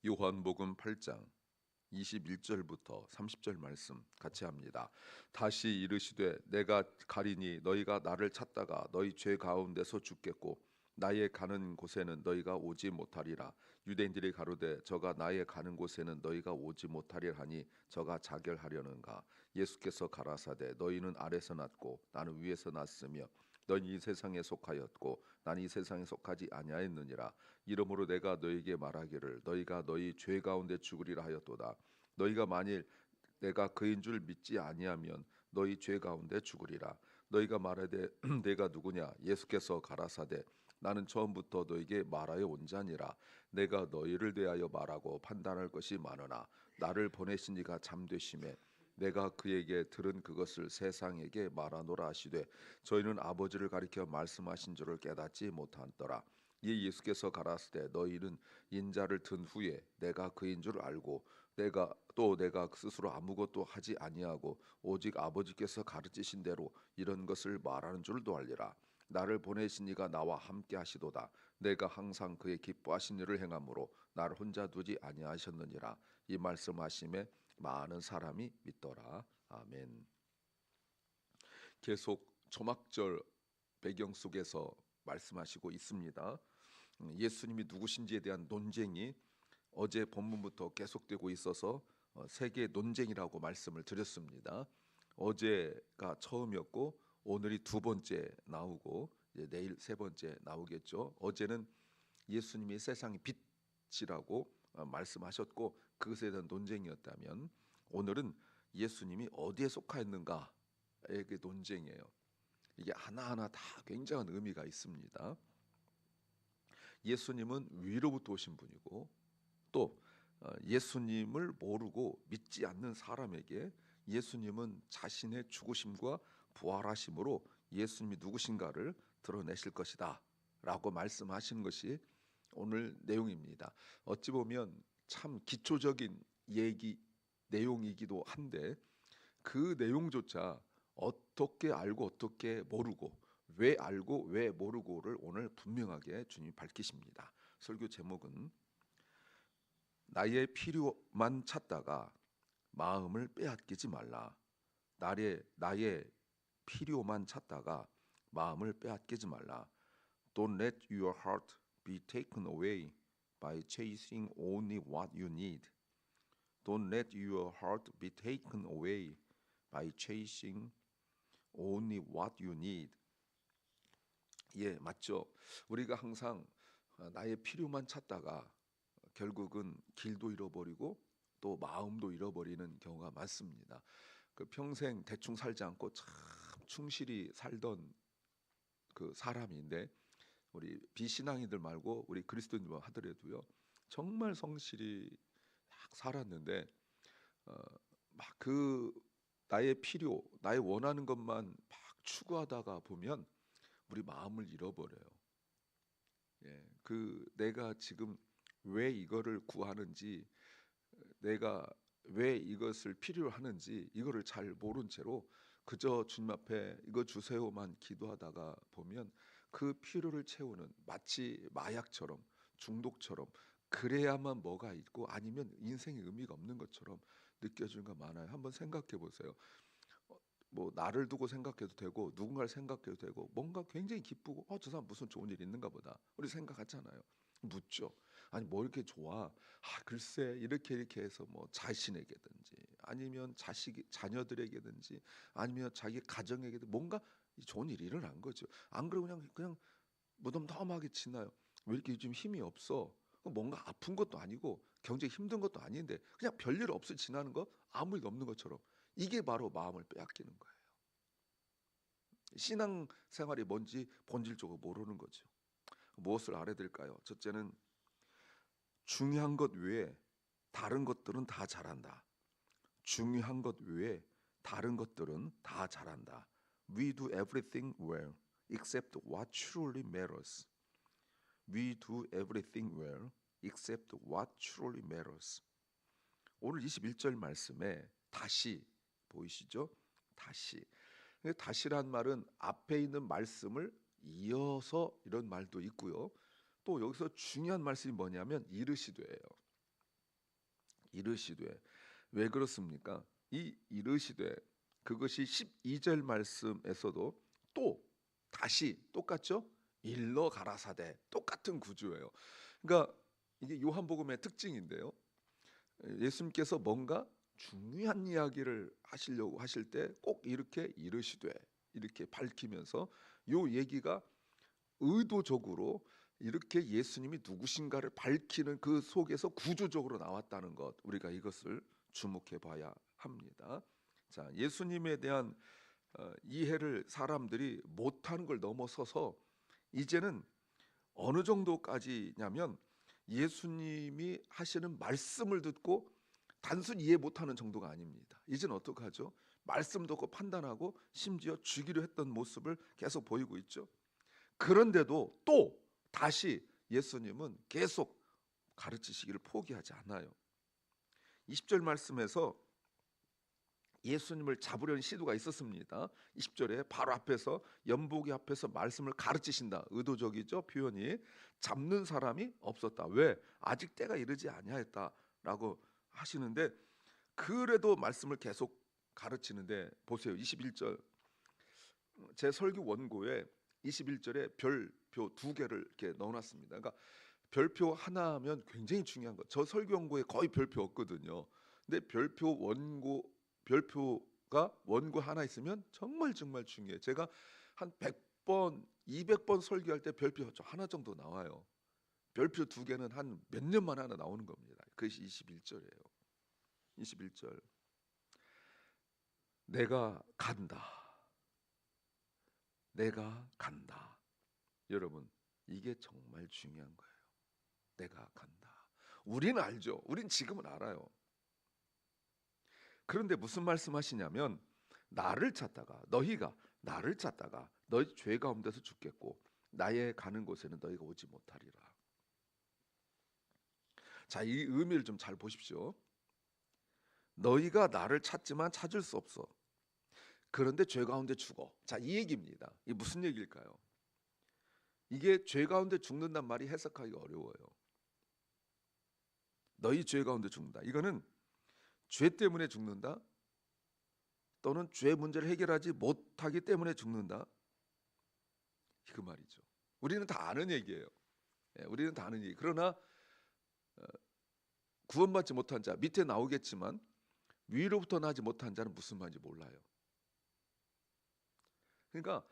요한복음 8장 21절부터 30절 말씀 같이 합니다. 다시 이르시되 내가 가리니 너희가 나를 찾다가 너희 죄 가운데서 죽겠고 나의 가는 곳에는 너희가 오지 못하리라. 유대인들이 가로되 저가 나의 가는 곳에는 너희가 오지 못하리라 하니 저가 자결하려는가. 예수께서 가라사대 너희는 아래서 났고 나는 위에서 났으며 너희 이 세상에 속하였고 난 이 세상에 속하지 아니하였느니라. 이러므로 내가 너희에게 말하기를 너희가 너희 죄 가운데 죽으리라 하였도다. 너희가 만일 내가 그인 줄 믿지 아니하면 너희 죄 가운데 죽으리라. 너희가 말하되 내가 누구냐. 예수께서 가라사대 나는 처음부터 너희에게 말하여 온 자니라. 내가 너희를 대하여 말하고 판단할 것이 많으나 나를 보내신 이가 잠되심에 내가 그에게 들은 그것을 세상에게 말하노라 하시되 저희는 아버지를 가리켜 말씀하신 줄을 깨닫지 못하더라. 이 예수께서 가라사대 너희는 인자를 든 후에 내가 그인 줄 알고 내가 스스로 아무것도 하지 아니하고 오직 아버지께서 가르치신 대로 이런 것을 말하는 줄도 알리라. 나를 보내신 이가 나와 함께 하시도다. 내가 항상 그의 기뻐하신 일을 행함으로 나를 혼자 두지 아니하셨느니라. 이 말씀하심에 많은 사람이 믿더라. 아멘. 계속 초막절 배경 속에서 말씀하시고 있습니다. 예수님이 누구신지에 대한 논쟁이 어제 본문부터 계속되고 있어서 세계 논쟁이라고 말씀을 드렸습니다. 어제가 처음이었고 오늘이 두 번째 나오고 이제 내일 세 번째 나오겠죠. 어제는 예수님이 세상의 빛이라고 말씀하셨고 그것에 대한 논쟁이었다면 오늘은 예수님이 어디에 속하였는가의 그 논쟁이에요. 이게 하나하나 다 굉장한 의미가 있습니다. 예수님은 위로부터 오신 분이고 또 예수님을 모르고 믿지 않는 사람에게 예수님은 자신의 죽으심과 부활하심으로 예수님이 누구신가를 드러내실 것이다 라고 말씀하시는 것이 오늘 내용입니다. 어찌 보면 참 기초적인 얘기 내용이기도 한데 그 내용조차 어떻게 알고 어떻게 모르고 왜 알고 왜 모르고를 오늘 분명하게 주님이 밝히십니다. 설교 제목은 나의 필요만 찾다가 마음을 빼앗기지 말라. 나의 필요만 찾다가 마음을 빼앗기지 말라. Don't let your heart be taken away by chasing only what you need. Don't let your heart be taken away by chasing only what you need. 예, 맞죠. 우리가 항상 나의 필요만 찾다가 결국은 길도 잃어버리고 또 마음도 잃어버리는 경우가 많습니다. 그 평생 대충 살지 않고 참 충실히 살던 그 사람인데 우리 비신앙이들 말고 우리 그리스도인들 하더라도요 정말 성실히 막 살았는데 막 그 나의 필요, 나의 원하는 것만 막 추구하다가 보면 우리 마음을 잃어버려요. 예, 그 내가 지금 왜 이거를 구하는지, 내가 왜 이것을 필요로 하는지 이거를 잘 모른 채로 그저 주님 앞에 이거 주세요만 기도하다가 보면 그 필요를 채우는 마치 마약처럼 중독처럼 그래야만 뭐가 있고 아니면 인생에 의미가 없는 것처럼 느껴지는 거 많아요. 한번 생각해 보세요. 뭐 나를 두고 생각해도 되고 누군가를 생각해도 되고 뭔가 굉장히 기쁘고 저 사람 무슨 좋은 일 있는가 보다 우리 생각하잖아요. 묻죠. 아니 뭐 이렇게 좋아? 글쎄 이렇게 해서 뭐 자신에게든지 아니면 자녀들에게든지 아니면 자기 가정에게도 뭔가 좋은 일이 일어난 거죠. 안 그러고 그냥 무덤덤하게 지나요. 왜 이렇게 요즘 힘이 없어? 뭔가 아픈 것도 아니고 경제 힘든 것도 아닌데 그냥 별일 없이 지나는 거 아무 일 없는 것처럼 이게 바로 마음을 빼앗기는 거예요. 신앙 생활이 뭔지 본질적으로 모르는 거죠. 무엇을 알아야 될까요? 첫째는 중요한 것 외에 다른 것들은 다 잘한다. 중요한 것 외에 다른 것들은 다 잘한다. We do everything well except what truly matters. We do everything well except what truly matters. 오늘 21절 말씀에 다시 보이시죠? 다시. 다시란 말은 앞에 있는 말씀을 이어서 이런 말도 있고요. 또 여기서 중요한 말씀이 뭐냐면 이르시되예요. 이르시되. 왜 그렇습니까? 이 이르시되, 그것이 12절 말씀에서도 또 다시 똑같죠? 일러 가라사대, 똑같은 구조예요. 그러니까 이게 요한복음의 특징인데요. 예수님께서 뭔가 중요한 이야기를 하시려고 하실 때 꼭 이렇게 이르시되 이렇게 밝히면서 요 얘기가 의도적으로 이렇게 예수님이 누구신가를 밝히는 그 속에서 구조적으로 나왔다는 것, 우리가 이것을 주목해 봐야 합니다. 자, 예수님에 대한 이해를 사람들이 못하는 걸 넘어서서 이제는 어느 정도까지냐면 예수님이 하시는 말씀을 듣고 단순히 이해 못하는 정도가 아닙니다. 이제는 어떻게 하죠? 말씀 듣고 판단하고 심지어 죽이려 했던 모습을 계속 보이고 있죠. 그런데도 또 다시 예수님은 계속 가르치시기를 포기하지 않아요. 20절 말씀에서 예수님을 잡으려는 시도가 있었습니다. 20절에 바로 앞에서 연복이 앞에서 말씀을 가르치신다. 의도적이죠, 표현이. 잡는 사람이 없었다. 왜? 아직 때가 이르지 아니하였다라고 하시는데, 그래도 말씀을 계속 가르치는데 보세요. 21절, 제 설교 원고에 21절에 별표 2개를 이렇게 넣어놨습니다. 그러니까 별표 하나면 굉장히 중요한 거. 저 설교 원고에 거의 별표 없거든요. 근데 별표가 원고 하나 있으면 정말 중요해. 제가 한 100번, 200번 설교할 때 별표 하나 정도 나와요. 별표 2개는 한 몇 년 만에 하나 나오는 겁니다. 그것이 21절이에요. 21절, 내가 간다. 내가 간다. 여러분, 이게 정말 중요한 거예요. 내가 간다. 우리는 알죠. 우린 지금은 알아요. 그런데 무슨 말씀하시냐면, 너희가 나를 찾다가 너희 죄 가운데서 죽겠고 나의 가는 곳에는 너희가 오지 못하리라. 자, 이 의미를 좀 잘 보십시오. 너희가 나를 찾지만 찾을 수 없어. 그런데 죄 가운데 죽어. 자, 이 얘기입니다. 이게 무슨 얘기일까요? 이게 죄 가운데 죽는단 말이 해석하기가 어려워요. 너희 죄 가운데 죽는다. 이거는 죄 때문에 죽는다, 또는 죄 문제를 해결하지 못하기 때문에 죽는다, 그 말이죠. 우리는 다 아는 얘기예요. 우리는 다 아는 얘기. 그러나 구원받지 못한 자, 밑에 나오겠지만 위로부터 나지 못한 자는 무슨 말인지 몰라요. 그러니까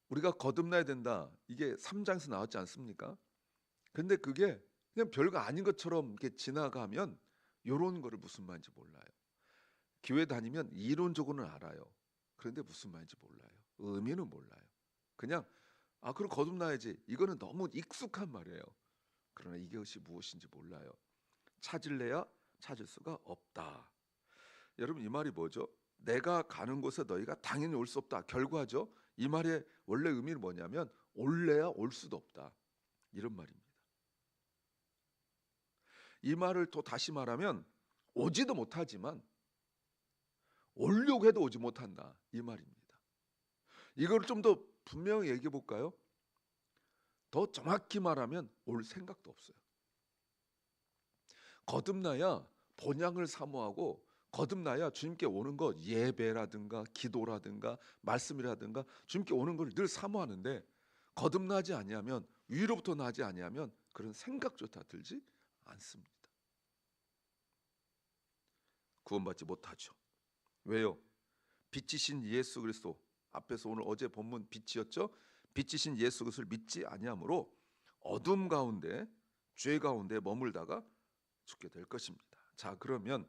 우리가 거듭나야 된다, 이게 3장에서 나왔지 않습니까? 근데 그게 그냥 별거 아닌 것처럼 이렇게 지나가면 이런 거를 무슨 말인지 몰라요. 교회 다니면 이론적으로는 알아요. 그런데 무슨 말인지 몰라요. 의미는 몰라요. 그냥 그럼 거듭나야지, 이거는 너무 익숙한 말이에요. 그러나 이것이 무엇인지 몰라요. 찾을래야 찾을 수가 없다. 여러분, 이 말이 뭐죠? 내가 가는 곳에 너희가 당연히 올 수 없다. 결과죠. 이 말의 원래 의미는 뭐냐면 올래야 올 수도 없다, 이런 말입니다. 이 말을 또 다시 말하면 오지도 못하지만 오려고 해도 오지 못한다, 이 말입니다. 이걸 좀 더 분명히 얘기해 볼까요? 더 정확히 말하면 올 생각도 없어요. 거듭나야 본향을 사모하고, 거듭나야 주님께 오는 것, 예배라든가 기도라든가 말씀이라든가 주님께 오는 걸 늘 사모하는데, 거듭나지 아니하면, 위로부터 나지 아니하면 그런 생각조차 들지 않습니다. 구원받지 못하죠. 왜요? 빛이신 예수 그리스도, 앞에서 오늘 어제 본문 빛이었죠. 빛이신 예수 그리스도를 믿지 아니하므로 어둠 가운데, 죄 가운데 머물다가 죽게 될 것입니다. 자, 그러면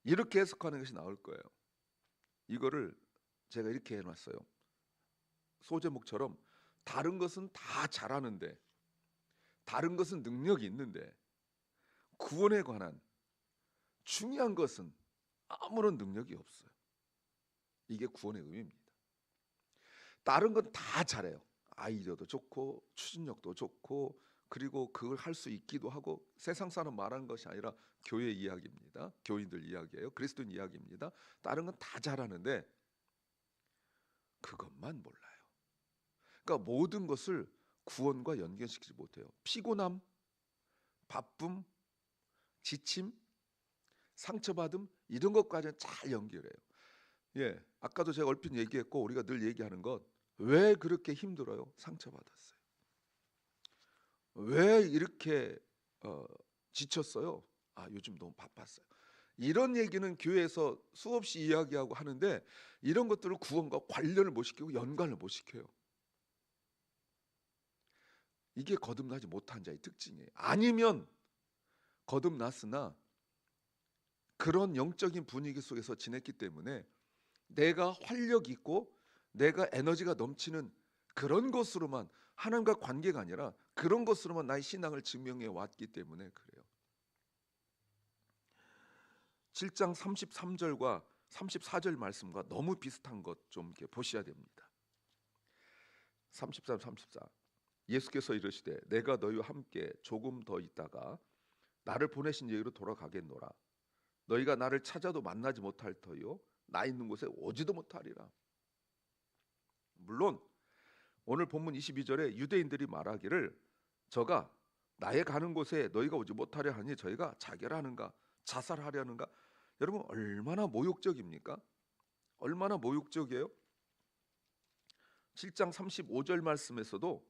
이렇게 해석하는 것이 나올 거예요. 이거를 제가 이렇게 해놨어요. 소제목처럼, 다른 것은 다 잘하는데, 다른 것은 능력이 있는데, 구원에 관한 중요한 것은 아무런 능력이 없어요. 이게 구원의 의미입니다. 다른 건 다 잘해요. 아이디어도 좋고 추진력도 좋고, 그리고 그걸 할 수 있기도 하고. 세상 사람 말하는 것이 아니라 교회 이야기입니다. 교인들 이야기예요. 그리스도인 이야기입니다. 다른 건 다 잘하는데 그것만 몰라요. 그러니까 모든 것을 구원과 연결시키지 못해요. 피곤함, 바쁨, 지침, 상처받음 이런 것까지는 잘 연결해요. 예, 아까도 제가 얼핏 얘기했고 우리가 늘 얘기하는 것, 왜 그렇게 힘들어요? 상처받았어요. 왜 이렇게 지쳤어요? 아, 요즘 너무 바빴어요. 이런 얘기는 교회에서 수없이 이야기하고 하는데 이런 것들을 구원과 관련을 못 시키고 연관을 못 시켜요. 이게 거듭나지 못한 자의 특징이에요. 아니면 거듭났으나 그런 영적인 분위기 속에서 지냈기 때문에 내가 활력 있고 내가 에너지가 넘치는 그런 것으로만, 하나님과 관계가 아니라 그런 것으로만 나의 신앙을 증명해 왔기 때문에 그래요. 7장 33절과 34절 말씀과 너무 비슷한 것 좀 이렇게 보셔야 됩니다. 33, 34. 예수께서 이르시되 내가 너희와 함께 조금 더 있다가 나를 보내신 이에게로 돌아가겠노라. 너희가 나를 찾아도 만나지 못할 터요 나 있는 곳에 오지도 못하리라. 물론 오늘 본문 22절에 유대인들이 말하기를 저가 나의 가는 곳에 너희가 오지 못하려 하니 저희가 자결하는가 자살하려는가. 여러분 얼마나 모욕적입니까? 얼마나 모욕적이에요? 7장 35절 말씀에서도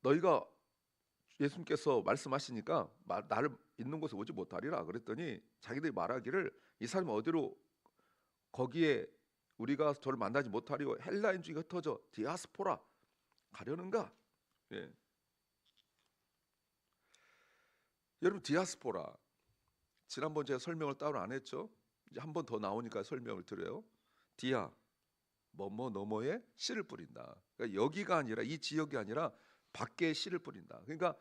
너희가, 예수님께서 말씀하시니까 나를 있는 곳에 오지 못하리라 그랬더니 자기들이 말하기를 이 사람이 어디로, 거기에 우리가 저를 만나지 못하리오 헬라인주의가 흩어져 디아스포라 가려는가. 예. 여러분 디아스포라, 지난번 제가 설명을 따로 안 했죠. 이제 한 번 더 나오니까 설명을 드려요. 디아 뭐뭐 너머에 씨를 뿌린다. 그러니까 여기가 아니라, 이 지역이 아니라 밖에 씨를 뿌린다. 그러니까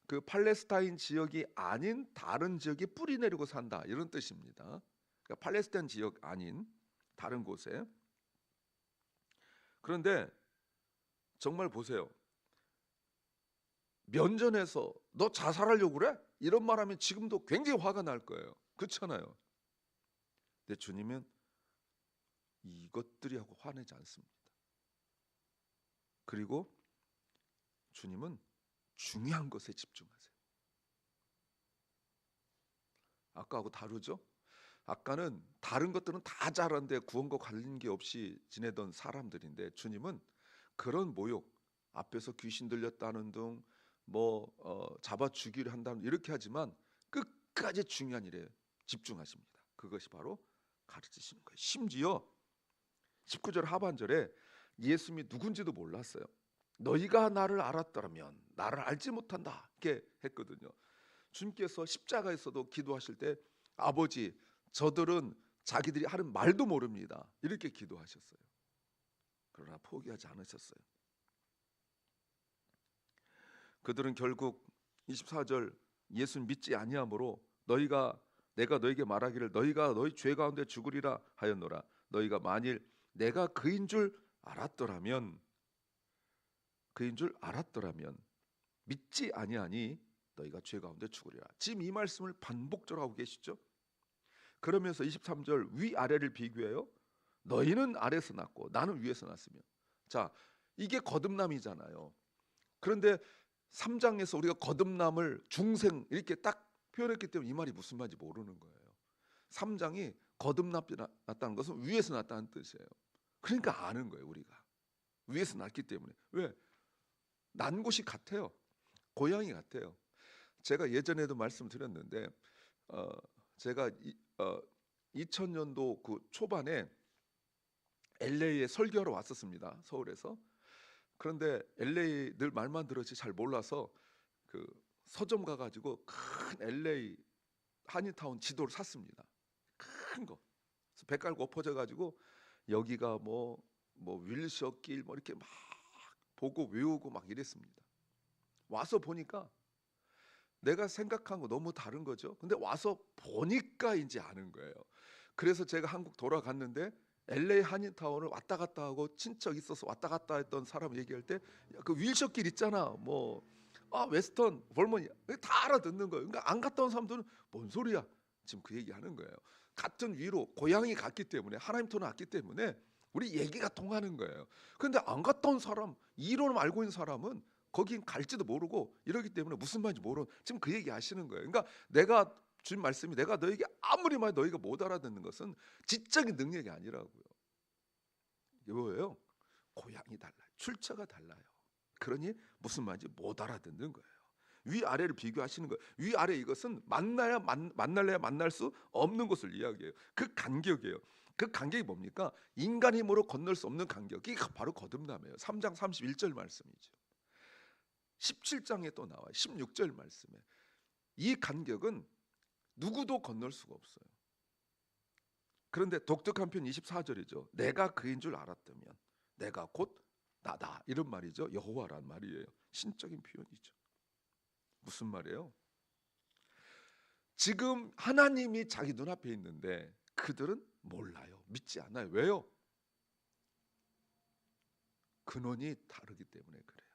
그 팔레스타인 지역이 아닌 다른 지역에 뿌리 내리고 산다, 이런 뜻입니다. 그러니까 팔레스타인 지역 아닌 다른 곳에. 그런데 정말 보세요. 면전에서 너 자살하려고 그래? 이런 말하면 지금도 굉장히 화가 날 거예요. 그렇잖아요. 근데 주님은 이것들이 하고 화내지 않습니다. 그리고 주님은 중요한 것에 집중하세요. 아까하고 다르죠? 아까는 다른 것들은 다 잘하는데 구원과 관계 없이 지내던 사람들인데 주님은 그런 모욕, 앞에서 귀신 들렸다는 등 뭐 잡아 죽이려 한다는 이렇게 하지만 끝까지 중요한 일에 집중하십니다. 그것이 바로 가르치시는 거예요. 심지어 19절 하반절에 예수님이 누군지도 몰랐어요. 너희가 나를 알았더라면 나를 알지 못한다 이렇게 했거든요. 주님께서 십자가에서도 기도하실 때 아버지 저들은 자기들이 하는 말도 모릅니다 이렇게 기도하셨어요. 그러나 포기하지 않으셨어요. 그들은 결국 24절 예수를 믿지 아니하므로 내가 너희에게 말하기를 너희가 너희 죄 가운데 죽으리라 하였노라. 너희가 만일 내가 그인 줄 알았더라면 믿지 아니하니 너희가 죄 가운데 죽으리라. 지금 이 말씀을 반복적으로 하고 계시죠. 그러면서 23절 위아래를 비교해요. 너희는 아래에서 났고 나는 위에서 났으며. 자, 이게 거듭남이잖아요. 그런데 3장에서 우리가 거듭남을 중생 이렇게 딱 표현했기 때문에 이 말이 무슨 말인지 모르는 거예요. 3장이 거듭났다는 것은 위에서 났다는 뜻이에요. 그러니까 아는 거예요. 우리가 위에서 났기 때문에. 왜? 난 곳이 같아요. 고향이 같아요. 제가 예전에도 말씀드렸는데 제가 2000년도 그 초반에 LA에 설교하러 왔었습니다. 서울에서. 그런데 LA 늘 말만 들었지 잘 몰라서 그 서점 가가지고 큰 LA 한인타운 지도를 샀습니다. 큰 거. 그래서 배 깔고 엎어져가지고 여기가 뭐 윌셔길 뭐 이렇게 막 보고 외우고 막 이랬습니다. 와서 보니까 내가 생각한 거 너무 다른 거죠. 근데 와서 보니까 이제 아는 거예요. 그래서 제가 한국 돌아갔는데 LA 한인타운을 왔다 갔다 하고 친척 있어서 왔다 갔다 했던 사람 얘기할 때 그 윌셔길 있잖아. 웨스턴 볼머니 다 알아듣는 거예요. 그러니까 안 갔다 온 사람들은 뭔 소리야? 지금 그 얘기하는 거예요. 같은 위로 고향이 같기 때문에 하나님 터는 같기 때문에 우리 얘기가 통하는 거예요. 그런데 안 갔다 온 사람, 이론을 알고 있는 사람은 거긴 갈지도 모르고 이러기 때문에 무슨 말인지 모르는, 지금 그 얘기 하시는 거예요. 그러니까 내가 주님 말씀이 내가 너에게 아무리 말해 너희가 못 알아듣는 것은 지적인 능력이 아니라고요. 이게 뭐예요? 고향이 달라요. 출처가 달라요. 그러니 무슨 말인지 못 알아듣는 거예요. 위아래를 비교하시는 거예요. 위아래 이것은 만날래야 만날 수 없는 것을 이야기해요. 그 간격이에요. 그 간격이 뭡니까? 인간 힘으로 건널 수 없는 간격이 바로 거듭남이에요. 3장 31절 말씀이죠. 17장에 또 나와요. 16절 말씀에. 이 간격은 누구도 건널 수가 없어요. 그런데 독특한 표현 24절이죠. 내가 그인 줄 알았다면 내가 곧 나다, 이런 말이죠. 여호와란 말이에요. 신적인 표현이죠. 무슨 말이에요? 지금 하나님이 자기 눈앞에 있는데 그들은 몰라요. 믿지 않아요. 왜요? 근원이 다르기 때문에 그래요.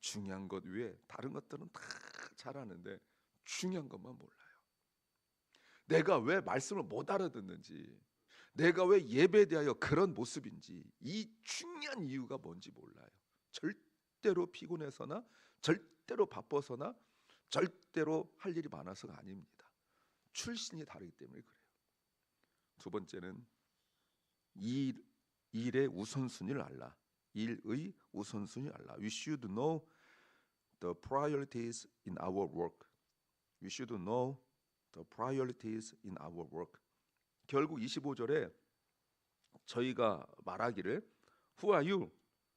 중요한 것 외에 다른 것들은 다 잘하는데 중요한 것만 몰라요. 내가 왜 말씀을 못 알아듣는지, 내가 왜 예배에 대하여 그런 모습인지, 이 중요한 이유가 뭔지 몰라요. 절대로 피곤해서나 절대로 바빠서나 절대로 할 일이 많아서가 아닙니다. 출신이 다르기 때문에 그래요. 두 번째는 일의 우선순위를 알라. 일의 우선순위를 알라. We should know the priorities in our work. We should know the priorities in our work. 결국 25절에 저희가 말하기를 Who are you?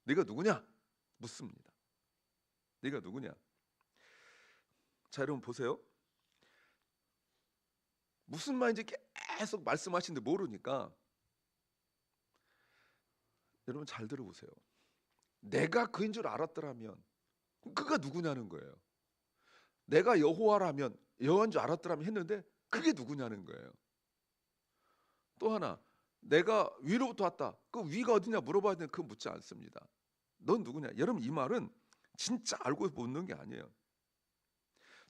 네가 누구냐? 묻습니다. 네가 누구냐? 자, 여러분 보세요. 무슨 말인지 계속 말씀하시는데 모르니까 여러분 잘 들어보세요. 내가 그인 줄 알았더라면 그가 누구냐는 거예요. 내가 여호와라면 여호와인 줄 알았더라면 했는데 그게 누구냐는 거예요. 또 하나, 내가 위로부터 왔다. 그 위가 어디냐 물어봐야 되는데 그거 묻지 않습니다. 넌 누구냐? 여러분 이 말은 진짜 알고 묻는 게 아니에요.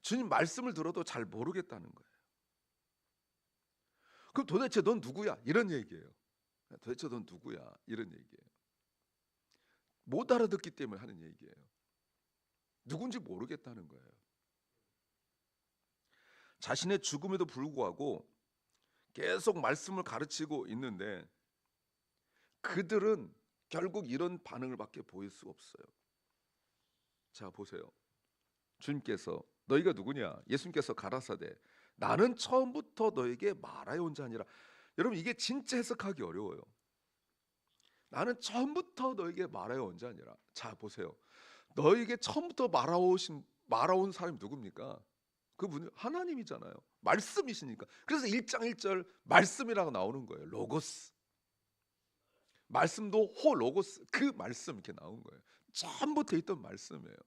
주님 말씀을 들어도 잘 모르겠다는 거예요. 그럼 도대체 넌 누구야? 이런 얘기예요. 도대체 넌 누구야? 이런 얘기예요. 못 알아듣기 때문에 하는 얘기예요. 누군지 모르겠다는 거예요. 자신의 죽음에도 불구하고 계속 말씀을 가르치고 있는데 그들은 결국 이런 반응을 밖에 보일 수 없어요. 자, 보세요. 주님께서 너희가 누구냐? 예수님께서 가라사대 나는 처음부터 너에게 말하여 온 자니라. 여러분 이게 진짜 해석하기 어려워요. 나는 처음부터 너에게 말하여 온 자니라. 자, 보세요. 너에게 처음부터 말아온 사람이 누굽니까? 그분이 하나님이잖아요. 말씀이시니까. 그래서 1장 1절 말씀이라고 나오는 거예요. 로고스. 말씀도 호 로고스, 그 말씀 이렇게 나온 거예요. 처음부터 있던 말씀이에요.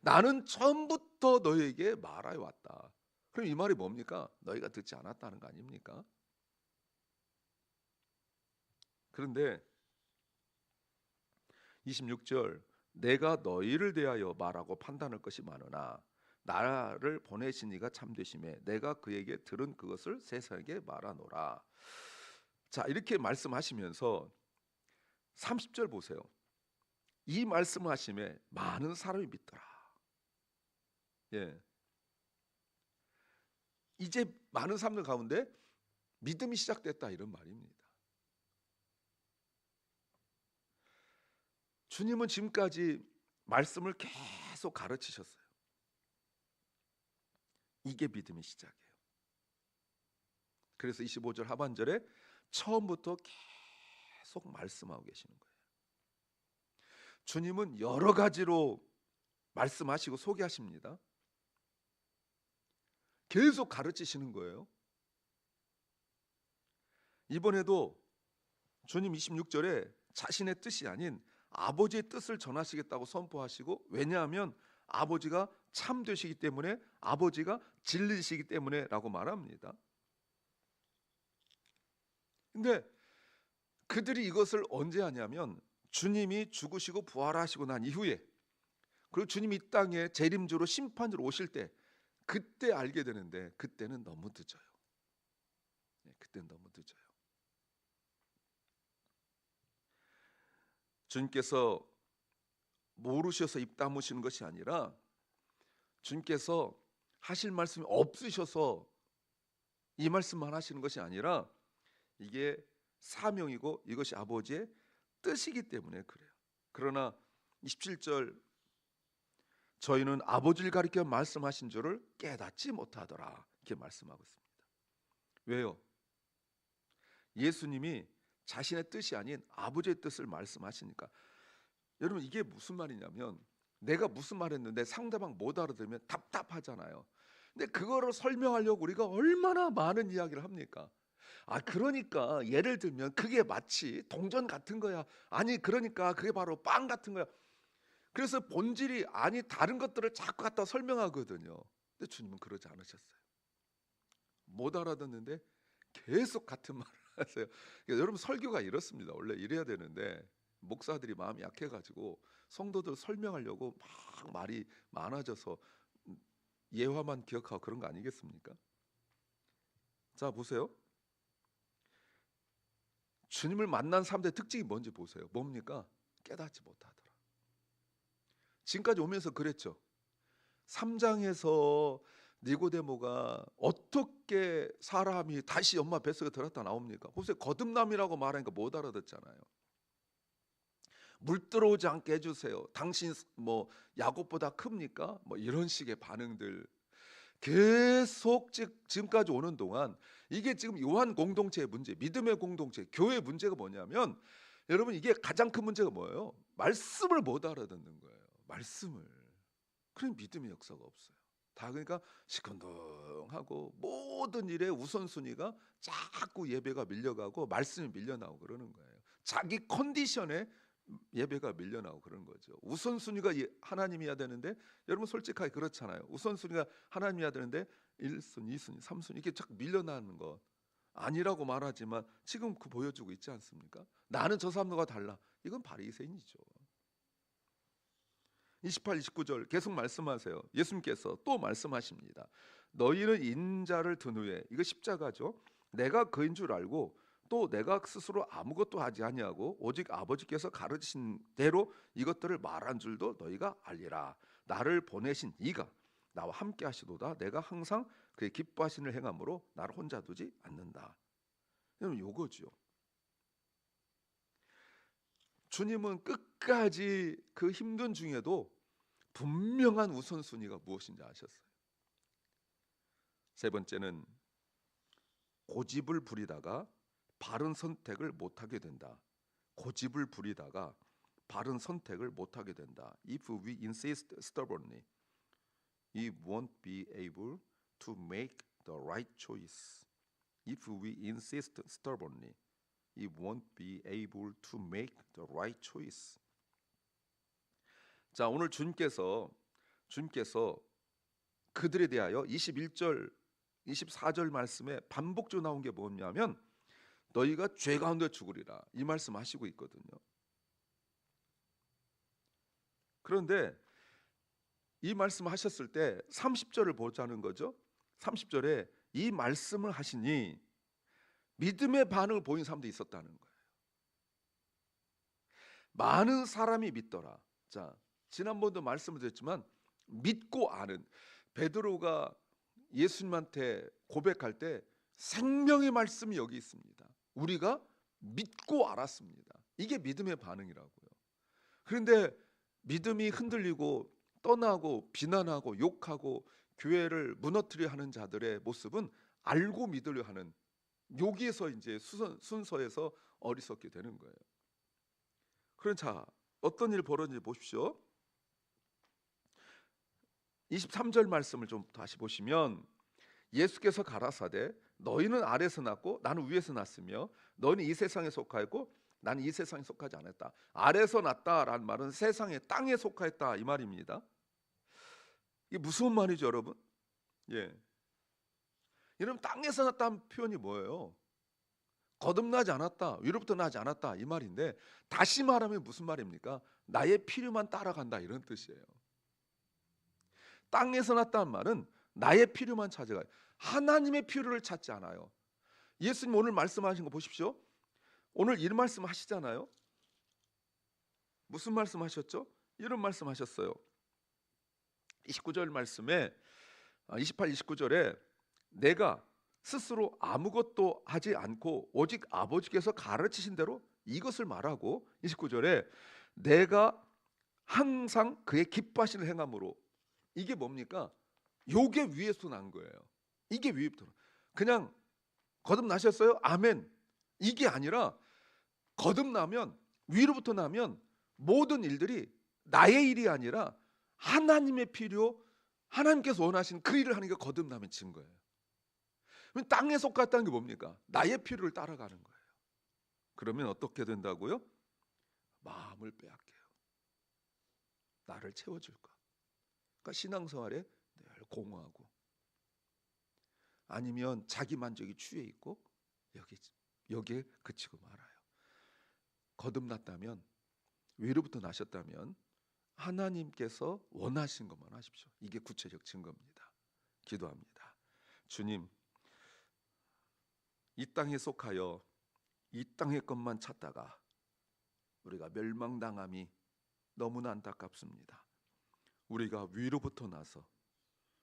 나는 처음부터 너에게 말하여 왔다. 그럼 이 말이 뭡니까? 너희가 듣지 않았다는 거 아닙니까? 그런데 26절 내가 너희를 대하여 말하고 판단할 것이 많으나 나를 보내신 이가 참되심에 내가 그에게 들은 그것을 세상에게 말하노라. 자, 이렇게 말씀하시면서 30절 보세요. 이 말씀을 하심에 많은 사람이 믿더라. 예. 이제 많은 사람들 가운데 믿음이 시작됐다 이런 말입니다. 주님은 지금까지 말씀을 계속 가르치셨어요. 이게 믿음의 시작이에요. 그래서 25절 하반절에 처음부터 계속 말씀하고 계시는 거예요. 주님은 여러 가지로 말씀하시고 소개하십니다. 계속 가르치시는 거예요. 이번에도 주님 26절에 자신의 뜻이 아닌 아버지의 뜻을 전하시겠다고 선포하시고, 왜냐하면 아버지가 참 되시기 때문에, 아버지가 진리시기 때문에 라고 말합니다. 근데 그들이 이것을 언제 하냐면 주님이 죽으시고 부활하시고 난 이후에, 그리고 주님이 이 땅에 재림주로 심판주로 오실 때 그때 알게 되는데 그때는 너무 늦어요. 그때는 너무 늦어요. 주님께서 모르셔서 입 다무시는 것이 아니라 주님께서 하실 말씀이 없으셔서 이 말씀만 하시는 것이 아니라 이게 사명이고 이것이 아버지의 뜻이기 때문에 그래요. 그러나 27절 저희는 아버지를 가리켜 말씀하신 줄을 깨닫지 못하더라 이렇게 말씀하고 있습니다. 왜요? 예수님이 자신의 뜻이 아닌 아버지의 뜻을 말씀하시니까. 여러분 이게 무슨 말이냐면 내가 무슨 말했는데 상대방 못 알아들으면 답답하잖아요. 근데 그거를 설명하려고 우리가 얼마나 많은 이야기를 합니까? 그러니까 예를 들면 그게 마치 동전 같은 거야. 아니 그러니까 그게 바로 빵 같은 거야. 그래서 본질이 아니 다른 것들을 자꾸 갖다 설명하거든요. 근데 주님은 그러지 않으셨어요. 못 알아듣는데 계속 같은 말을 하세요. 그러니까 여러분 설교가 이렇습니다. 원래 이래야 되는데 목사들이 마음이 약해가지고 성도들 설명하려고 막 말이 많아져서 예화만 기억하고 그런 거 아니겠습니까? 자 보세요. 주님을 만난 사람들의 특징이 뭔지 보세요. 뭡니까? 깨닫지 못하더라. 지금까지 오면서 그랬죠. 3장에서 니고데모가 어떻게 사람이 다시 엄마 뱃속에 들었다 나옵니까? 보세요. 거듭남이라고 말하니까 못 알아듣잖아요. 물 들어오지 않게 해주세요. 당신 뭐 야곱보다 큽니까? 뭐 이런 식의 반응들 계속 지금까지 오는 동안 이게 지금 요한 공동체의 문제, 믿음의 공동체, 교회의 문제가 뭐냐면 여러분 이게 가장 큰 문제가 뭐예요? 말씀을 못 알아듣는 거예요. 말씀을. 그런 믿음의 역사가 없어요. 다 그러니까 시큰둥하고 모든 일에 우선순위가 자꾸 예배가 밀려가고 말씀이 밀려나오고 그러는 거예요. 자기 컨디션에 예배가 밀려나오고 그런 거죠. 우선순위가 하나님이어야 되는데 여러분 솔직하게 그렇잖아요. 우선순위가 하나님이어야 되는데 1순위, 2순위, 3순위 이렇게 자꾸 밀려나는 것 아니라고 말하지만 지금 그 보여주고 있지 않습니까? 나는 저 사람들과 달라. 이건 바리새인이죠. 28, 29절 계속 말씀하세요. 예수님께서 또 말씀하십니다. 너희는 인자를 든 후에 이거 십자가죠. 내가 그인 줄 알고 또 내가 스스로 아무것도 하지 아니하고 오직 아버지께서 가르치신 대로 이것들을 말한 줄도 너희가 알리라. 나를 보내신 이가 나와 함께 하시도다. 내가 항상 그의 기뻐하시는 행함으로 나를 혼자 두지 않는다. 여러분 요거죠. 주님은 끝까지 그 힘든 중에도 분명한 우선순위가 무엇인지 아셨어요. 세 번째는 고집을 부리다가 바른 선택을 못하게 된다. 고집을 부리다가 바른 선택을 못하게 된다. If we insist stubbornly, we won't be able to make the right choice. If we insist stubbornly, we won't be able to make the right choice. 자, 오늘 주님께서 그들에 대하여 21절, 24절 말씀에 반복적으로 나온 게 뭐냐면 너희가 죄 가운데 죽으리라 이 말씀하시고 있거든요. 그런데 이 말씀하셨을 때 30절을 보자는 거죠. 30절에 이 말씀을 하시니 믿음의 반응을 보인 사람도 있었다는 거예요. 많은 사람이 믿더라. 자, 지난번도 말씀을 드렸지만 믿고 아는 베드로가 예수님한테 고백할 때 생명의 말씀이 여기 있습니다. 우리가 믿고 알았습니다. 이게 믿음의 반응이라고요. 그런데 믿음이 흔들리고 떠나고 비난하고 욕하고 교회를 무너뜨려 하는 자들의 모습은 알고 믿으려 하는 여기에서 이제 순서에서 어리석게 되는 거예요. 그럼 자 어떤 일 벌어진지 보십시오. 23절 말씀을 좀 다시 보시면 예수께서 가라사대 너희는 아래에서 났고 나는 위에서 났으며 너희는 이 세상에 속하였고 나는 이 세상에 속하지 않았다. 아래에서 났다라는 말은 세상에 땅에 속하였다 이 말입니다. 이게 무슨 말이죠 여러분? 예, 여러분 땅에서 났다는 표현이 뭐예요? 거듭나지 않았다, 위로부터 나지 않았다 이 말인데 다시 말하면 무슨 말입니까? 나의 필요만 따라간다 이런 뜻이에요. 땅에서 났다는 말은 나의 필요만 찾아가요. 하나님의 필요를 찾지 않아요. 예수님 오늘 말씀하신 거 보십시오. 오늘 이런 말씀 하시잖아요. 무슨 말씀 하셨죠? 이런 말씀 하셨어요. 29절 말씀에 28, 29절에 내가 스스로 아무것도 하지 않고 오직 아버지께서 가르치신 대로 이것을 말하고 29절에 내가 항상 그의 기뻐하시는 행함으로, 이게 뭡니까? 요게 위에서 난 거예요. 이게 위에부터. 그냥 거듭나셨어요? 아멘. 이게 아니라 거듭나면, 위로부터 나면 모든 일들이 나의 일이 아니라 하나님의 필요, 하나님께서 원하시는 그 일을 하는 게 거듭나면 증거예요. 땅에 속았다는 게 뭡니까? 나의 필요를 따라가는 거예요. 그러면 어떻게 된다고요? 마음을 빼앗겨요. 나를 채워줄까? 그러니까 신앙생활에 늘 공허하고, 아니면 자기 만족이 취해 있고 여기에 그치고 말아요. 거듭났다면, 위로부터 나셨다면 하나님께서 원하신 것만 하십시오. 이게 구체적 증거입니다. 기도합니다. 주님, 이 땅에 속하여 이 땅의 것만 찾다가 우리가 멸망당함이 너무나 안타깝습니다. 우리가 위로부터 나서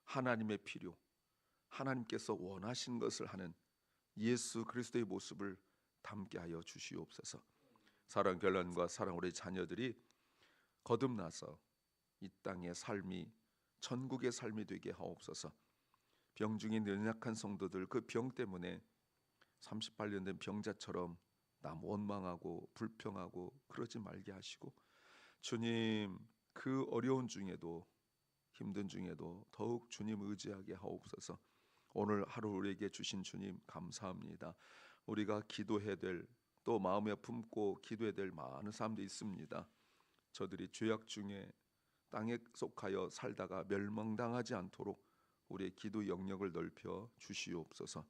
하나님의 필요, 하나님께서 원하신 것을 하는 예수 그리스도의 모습을 담게 하여 주시옵소서. 사랑 결란과 사랑 우리 자녀들이 거듭나서 이 땅의 삶이 천국의 삶이 되게 하옵소서. 병중에 연약한 성도들, 그 병 때문에 38년 된 병자처럼 남 원망하고 불평하고 그러지 말게 하시고, 주님, 그 어려운 중에도, 힘든 중에도 더욱 주님 의지하게 하옵소서. 오늘 하루 우리에게 주신 주님 감사합니다. 우리가 기도해야 될, 또 마음에 품고 기도해야 될 많은 사람들이 있습니다. 저들이 죄악 중에 땅에 속하여 살다가 멸망당하지 않도록 우리의 기도 영역을 넓혀 주시옵소서.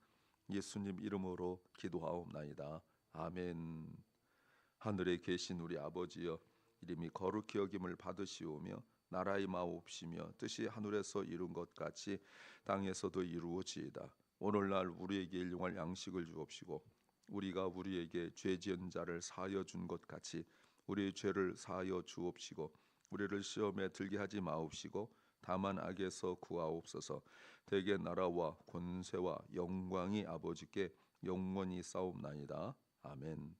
예수님 이름으로 기도하옵나이다. 아멘. 하늘에 계신 우리 아버지여, 이름이 거룩히 여김을 받으시오며 나라의 마옵시며 뜻이 하늘에서 이룬 것 같이 땅에서도 이루어지이다. 오늘날 우리에게 일용할 양식을 주옵시고, 우리가 우리에게 죄 지은 자를 사하여 준 것 같이 우리의 죄를 사하여 주옵시고, 우리를 시험에 들게 하지 마옵시고 다만 악에서 구하옵소서. 대개 나라와 권세와 영광이 아버지께 영원히 싸움나이다. 아멘.